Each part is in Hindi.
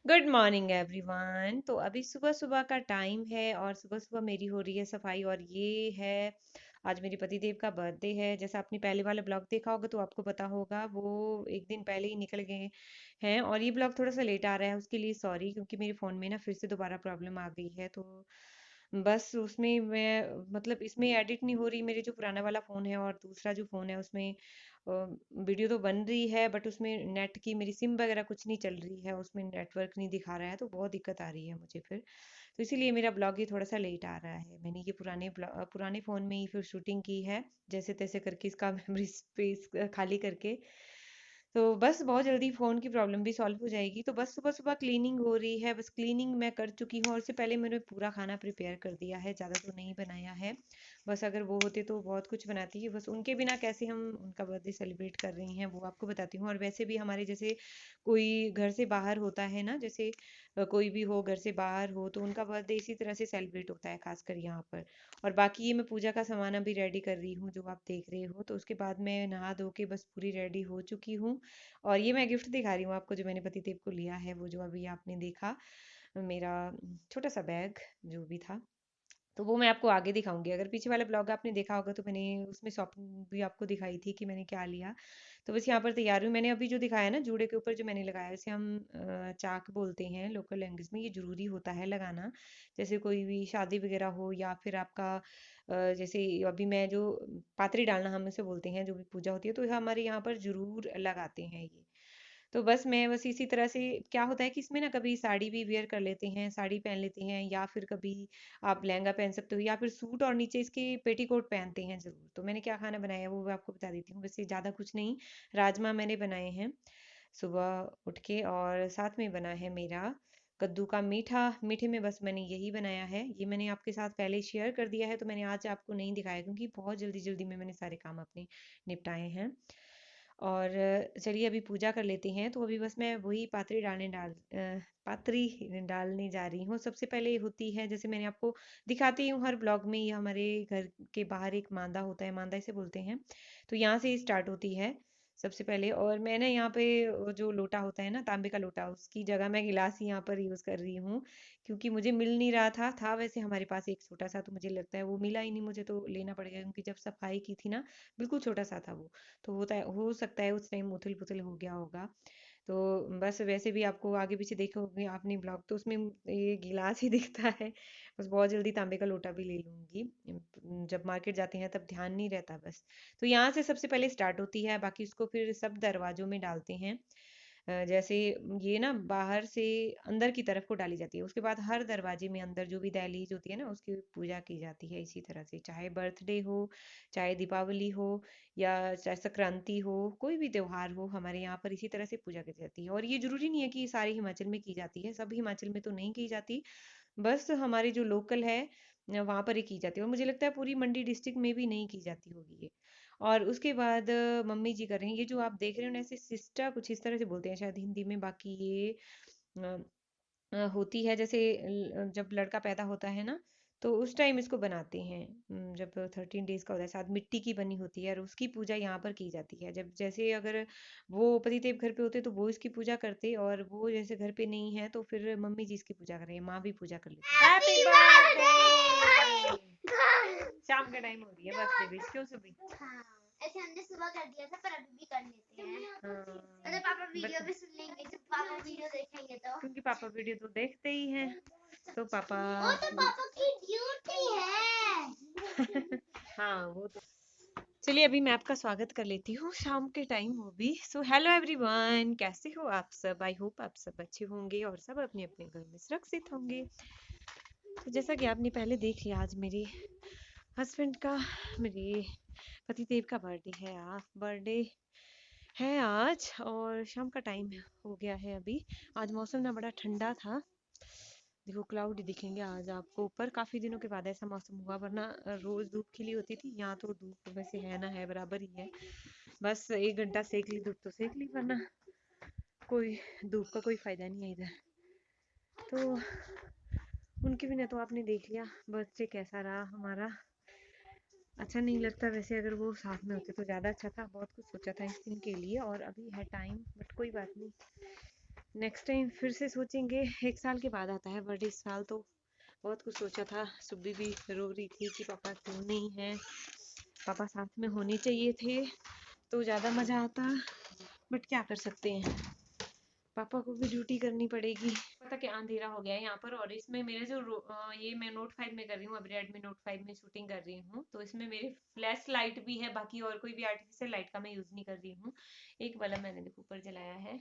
Good morning everyone. तो अभी सुबह सुबह का टाइम है और सुबह सुबह मेरी हो रही है सफाई। और ये है, आज मेरे पति देव का बर्थडे है। जैसा आपने पहले वाला ब्लॉग देखा होगा तो आपको पता होगा, वो एक दिन पहले ही निकल गए हैं। और ये ब्लॉग थोड़ा सा लेट आ रहा है, उसके लिए सॉरी, क्योंकि मेरे फ़ोन में ना फिर से दोबारा प्रॉब्लम आ गई है। तो बस उसमें मैं मतलब इसमें एडिट नहीं हो रही, मेरे जो पुराना वाला फ़ोन है और दूसरा जो फ़ोन है उसमें वीडियो तो बन रही है, बट उसमें नेट की मेरी सिम वगैरह कुछ नहीं चल रही है, उसमें नेटवर्क नहीं दिखा रहा है, तो बहुत दिक्कत आ रही है मुझे फिर। तो इसीलिए मेरा ब्लॉग ये थोड़ा सा लेट आ रहा है। मैंने ये पुराने फ़ोन में ही फिर शूटिंग की है, जैसे तैसे करके इसका मेमोरी स्पेस खाली करके। तो बस बहुत जल्दी फ़ोन की प्रॉब्लम भी सॉल्व हो जाएगी। तो बस सुबह सुबह क्लीनिंग हो रही है, बस क्लीनिंग मैं कर चुकी हूँ और उससे पहले मैंने पूरा खाना प्रिपेयर कर दिया है, ज़्यादा तो नहीं बनाया है। बस अगर वो होते तो बहुत कुछ बनाती है, बस उनके बिना कैसे हम उनका बर्थडे सेलिब्रेट कर रही हैं वो आपको बताती हूँ। और वैसे भी हमारे जैसे कोई घर से बाहर होता है ना, जैसे कोई भी हो घर से बाहर हो तो उनका बर्थडे इसी तरह से सेलिब्रेट होता है, खासकर यहाँ पर। और बाकी ये मैं पूजा का सामान अभी रेडी कर रही हूँ, जो आप देख रहे हो। तो उसके बाद मैं नहा धो के बस पूरी रेडी हो चुकी हूँ। और ये मैं गिफ्ट दिखा रही हूँ आपको, जो मैंने पति देव को लिया है, वो जो अभी आपने देखा, मेरा छोटा सा बैग जो भी था। तो वो मैं आपको आगे दिखाऊंगी। अगर पीछे वाला ब्लॉग आपने देखा होगा तो मैंने उसमें शॉपिंग भी आपको दिखाई थी कि मैंने क्या लिया। तो बस यहाँ पर तैयार हूँ। मैंने अभी जो दिखाया ना जूड़े के ऊपर जो मैंने लगाया, इसे हम चाक बोलते हैं लोकल लैंग्वेज में। ये जरूरी होता है लगाना, जैसे कोई भी शादी वगैरह हो या फिर आपका जैसे अभी मैं जो पातरी डालना हम इसे बोलते हैं, जो भी पूजा होती है तो हमारे यहाँ पर जरूर लगाते हैं ये। तो बस मैं बस इसी तरह से, क्या होता है कि इसमें ना कभी साड़ी भी वेयर कर लेते हैं, साड़ी पहन लेते हैं, या फिर कभी आप लहंगा पहन सकते हो, या फिर सूट और नीचे इसके पेटीकोट पहनते हैं जरूर। तो मैंने क्या खाना बनाया है वो मैं आपको बता देती हूँ। वैसे ज़्यादा कुछ नहीं, राजमा मैंने बनाए हैं सुबह उठ के, और साथ में बना है मेरा कद्दू का मीठा। मीठे में बस मैंने यही बनाया है। ये मैंने आपके साथ पहले शेयर कर दिया है, तो मैंने आज आपको नहीं दिखाया क्योंकि बहुत जल्दी जल्दी में मैंने सारे काम अपने निपटाए हैं। और चलिए अभी पूजा कर लेते हैं। तो अभी बस मैं वही पातरी डालने जा रही हूँ। सबसे पहले होती है, जैसे मैंने आपको दिखाती हूँ हर ब्लॉग में, ये हमारे घर के बाहर एक मांदा होता है, मांदा इसे बोलते हैं। तो यहाँ से स्टार्ट होती है सबसे पहले। और मैंने यहाँ पे वो जो लोटा होता है ना, तांबे का लोटा, उसकी जगह मैं गिलास ही यहाँ पर यूज़ कर रही हूँ, क्योंकि मुझे मिल नहीं रहा था वैसे हमारे पास एक छोटा सा, तो मुझे लगता है वो मिला ही नहीं, मुझे तो लेना पड़ेगा, क्योंकि जब सफाई की थी ना बिल्कुल छोटा सा था वो। तो हो सकता है उस टाइम उथल पुथल हो गया होगा। तो बस वैसे भी आपको आगे पीछे देखोगे आपने ब्लॉग तो उसमें ये गिलास ही दिखता है। बस बहुत जल्दी तांबे का लोटा भी ले लूंगी। जब मार्केट जाते हैं तब ध्यान नहीं रहता बस। तो यहाँ से सबसे पहले स्टार्ट होती है, बाकी उसको फिर सब दरवाजों में डालते हैं। जैसे ये ना बाहर से अंदर की तरफ को डाली जाती है, उसके बाद हर दरवाजे में अंदर जो भी दहलीज होती है ना उसकी पूजा की जाती है इसी तरह से। चाहे बर्थडे हो, चाहे दीपावली हो, या चाहे संक्रांति हो, कोई भी त्योहार हो, हमारे यहाँ पर इसी तरह से पूजा की जाती है। और ये जरूरी नहीं है कि सारे हिमाचल में की जाती है, सब हिमाचल में तो नहीं की जाती, बस हमारे जो लोकल है वहाँ पर ही की जाती है। और मुझे लगता है पूरी मंडी डिस्ट्रिक्ट में भी नहीं की जाती होगी ये। और उसके बाद मम्मी जी कर रहे हैं, ये जो आप देख रहे हो ना, ऐसे सिस्टा कुछ इस तरह से बोलते हैं शायद हिंदी में। बाकी ये अ, होती है जैसे जब लड़का पैदा होता है ना, तो उस टाइम इसको बनाते हैं। जब 13 डेज का होता है, साथ मिट्टी की बनी होती है और उसकी पूजा यहाँ पर की जाती है। जब जैसे अगर वो पतिदेव घर पे होते तो वो इसकी पूजा करते, और वो जैसे घर पे नहीं है तो फिर मम्मी जी इसकी पूजा कर रही है, माँ भी पूजा कर लेती है। Happy birthday! शाम का टाइम हो रही है, बर्थडे विश क्यों सभी? हाँ, ऐसे हमने सुबह कर दिया था पर अभी भी कर लेते हैं। अगर हाँ, पापा वीडियो बट भी सुन लेंगे, जब पापा वीडियो देखेंगे तो। क्योंकि पापा वीडियो तो देखते ही हैं, तो पापा वो तो पापा की ड्यूटी है। हाँ वो तो। चलिए अभी मैं आपका स्वागत कर लेती हूँ, शाम के टाइम वो भी। सो हेलो एवरीवन, कैसे हो आप सब? आई होप आप सब अच्छे होंगे और सब अपने अपने घर में सुरक्षित होंगे। तो जैसा कि आपने पहले देख लिया, आज मेरे हस्बैंड का, मेरे पति देव का बर्थडे है आज, और शाम का टाइम हो गया है अभी। आज मौसम ना बड़ा ठंडा था, देखो क्लाउड दिखेंगे आज आपको ऊपर। काफी दिनों के बाद ऐसा मौसम हुआ, वरना रोज धूप खिली होती थी। यहाँ तो धूप वैसे है ना, है बराबर ही है, बस 1 घंटा सेक ली धूप तो सेक ली, वरना कोई धूप का कोई फायदा नहीं है इधर। तो उनके बिना तो आपने देख लिया बर्थडे कैसा रहा हमारा। अच्छा नहीं लगता वैसे, अगर वो साथ में होते तो ज़्यादा अच्छा था। बहुत कुछ सोचा था इस दिन के लिए और अभी है टाइम, बट कोई बात नहीं, नेक्स्ट टाइम फिर से सोचेंगे। 1 साल के बाद आता है बर्थडे। इस साल तो बहुत कुछ सोचा था। सुब्बी भी रो रही थी कि पापा क्यों नहीं है, पापा साथ में होने चाहिए थे तो ज़्यादा मज़ा आता। बट क्या कर सकते हैं, पापा को भी ड्यूटी करनी पड़ेगी। पता क्या अंधेरा हो गया है यहाँ पर। और इसमें मेरे जो ये मैं नोट 5 में कर रही हूँ, अभी रेडमी नोट 5 में शूटिंग कर रही हूँ, तो इसमें मेरे फ्लैश लाइट भी है, बाकी और कोई भी आर्टिफिशियल लाइट का मैं यूज़ नहीं कर रही हूँ। एक बल्ब मैंने देखो ऊपर जलाया है,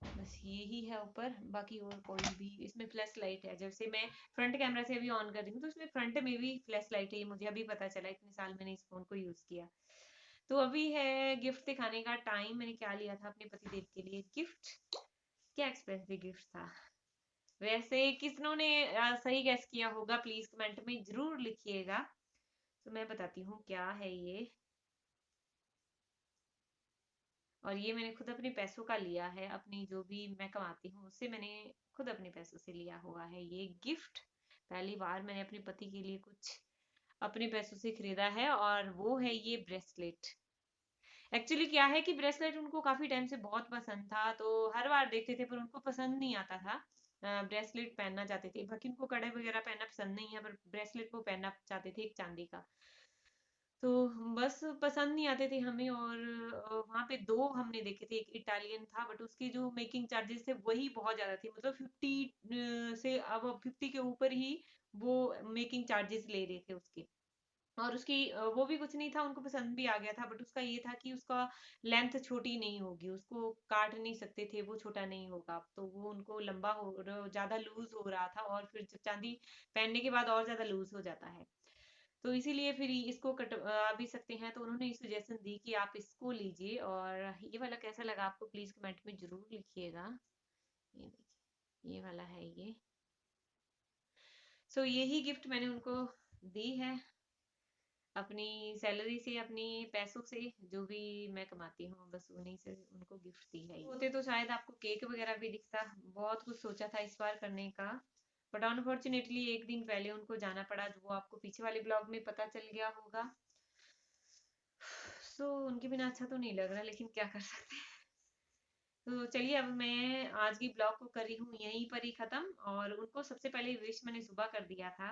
बस ये ही है ऊपर, बाकी और कोई भी। इसमें फ्लैश लाइट है, जैसे मैं फ्रंट कैमरा से अभी ऑन कर रही हूँ तो इसमें फ्रंट में भी फ्लैश लाइट है। ये मुझे अभी पता चला, इतने साल मैंने इस फोन को यूज किया। तो अभी है गिफ्ट दिखाने का टाइम। मैंने क्या लिया था अपने पतिदेव के लिए गिफ्ट, क्या एक्सपेंसिव गिफ्ट था। वैसे किसनों ने सही गैस किया होगा प्लीज कमेंट में जरूर लिखिएगा। तो मैं बताती हूँ क्या है ये। और ये मैंने खुद अपने पैसों का लिया है, अपनी जो भी मैं कमाती हूँ उससे मैंने खुद अपने पैसों से लिया हुआ है ये गिफ्ट। पहली बार मैंने अपने पति के लिए कुछ अपने पैसों से खरीदा है, और वो है ये ब्रेसलेट। एक्चुअली क्या है कि ब्रेसलेट उनको काफी टाइम से बहुत पसंद था, तो हर बार देखते थे पर उनको पसंद नहीं आता था। ब्रेसलेट पहनना चाहते थे, बाकी उनको कड़े वगैरह पहनना पसंद नहीं है, पर ब्रेसलेट वो पहनना चाहते थे, एक चांदी का। तो बस पसंद नहीं आते थे हमें। और वहाँ पे दो हमने देखे थे, एक इटालियन था बट उसके जो मेकिंग चार्जेस थे वही बहुत ज्यादा थे, मतलब 50 से अब 50 के ऊपर ही वो मेकिंग चार्जेस ले रहे थे उसके। और उसकी वो भी कुछ नहीं था, उनको पसंद भी आ गया था, बट उसका ये था कि उसका लेंथ छोटी नहीं होगी, उसको काट नहीं सकते थे, वो छोटा नहीं होगा, तो वो उनको लंबा हो ज्यादा लूज हो रहा था, और फिर जब चांदी पहनने के बाद और ज्यादा लूज हो जाता है। तो इसीलिए फिर इसको कटवा भी सकते हैं, तो उन्होंने सजेशन दी कि आप इसको लीजिए। और ये वाला कैसा लगा आपको प्लीज कमेंट में जरूर लिखिएगा। ये देखिए, ये वाला है ये। सो यही गिफ्ट मैंने उनको दी है, अपनी सैलरी से, अपनी पैसों से, जो भी मैं कमाती हूँ बस उन्हीं से उनको गिफ्ट दी है। होते तो शायद आपको केक वगैरह भी दिखता। बहुत कुछ सोचा था इस बार करने का, बट अनफॉर्चुनेटली एक दिन पहले उनको जाना पड़ा, जो वो आपको पीछे वाले ब्लॉग में पता चल गया होगा। सो उनके बिना अच्छा तो नहीं लग रहा, लेकिन क्या कर सकते हैं। तो चलिए, अब मैं आज की ब्लॉग को कर रही हूँ यहीं पर ही खत्म। और उनको सबसे पहले विश मैंने सुबह कर दिया था।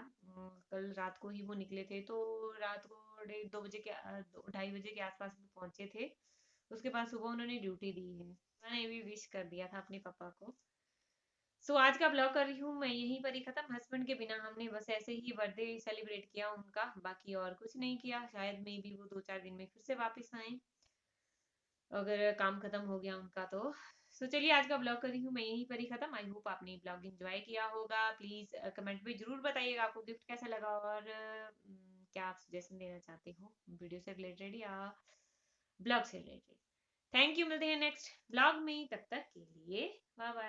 कल रात को ही वो निकले थे, तो रात को 1:30 बजे के 2:30 बजे के आसपास में पहुंचे थे। उसके बाद सुबह उन्होंने ड्यूटी दी है, मैंने भी विश कर दिया था अपने पापा को। सो आज का ब्लॉग कर रही हूँ मैं यहीं पर ही खत्म। हस्बैंड के बिना हमने बस ऐसे ही बर्थडे सेलिब्रेट किया उनका, बाकी और कुछ नहीं किया। शायद मे बी वो 2-4 दिन में फिर से वापस आए, अगर काम खत्म हो गया उनका तो। सो चलिए, आज का ब्लॉग कर रही हूँ मैं यहीं पर ही खत्म। आई होप आपने ब्लॉग एंजॉय किया होगा। प्लीज कमेंट में जरूर बताइएगा आपको गिफ्ट कैसा लगा, और क्या आप सजेशन देना चाहते हो वीडियो से रिलेटेड या ब्लॉग से रिलेटेड। थैंक यू, मिलते हैं नेक्स्ट ब्लॉग में, तब तक के लिए बाय बाय।